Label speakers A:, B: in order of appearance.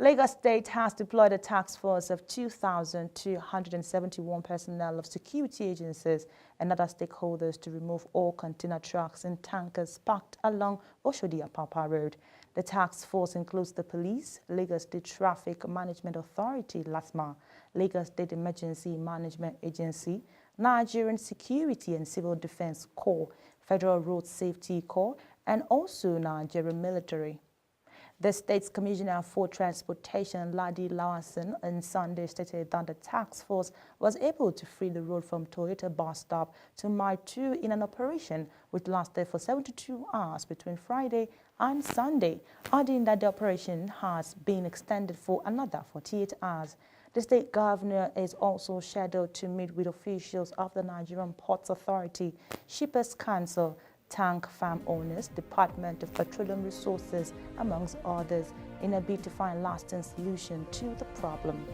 A: Lagos State has deployed a task force of 2,271 personnel of security agencies and other stakeholders to remove all container trucks and tankers parked along Oshodi-Apapa Road. The task force includes the police, Lagos State Traffic Management Authority, LATMA, Lagos State Emergency Management Agency, Nigerian Security and Civil Defense Corps, Federal Road Safety Corps, and also Nigerian Military. The state's Commissioner for Transportation, Ladi Lawason, on Sunday stated that the task force was able to free the road from Toyota bus stop to Mile 2 in an operation which lasted for 72 hours between Friday and Sunday, adding that the operation has been extended for another 48 hours. The state governor is also scheduled to meet with officials of the Nigerian Ports Authority, Shippers Council, tank farm owners, Department of Petroleum Resources, amongst others, in a bid to find lasting solution to the problem.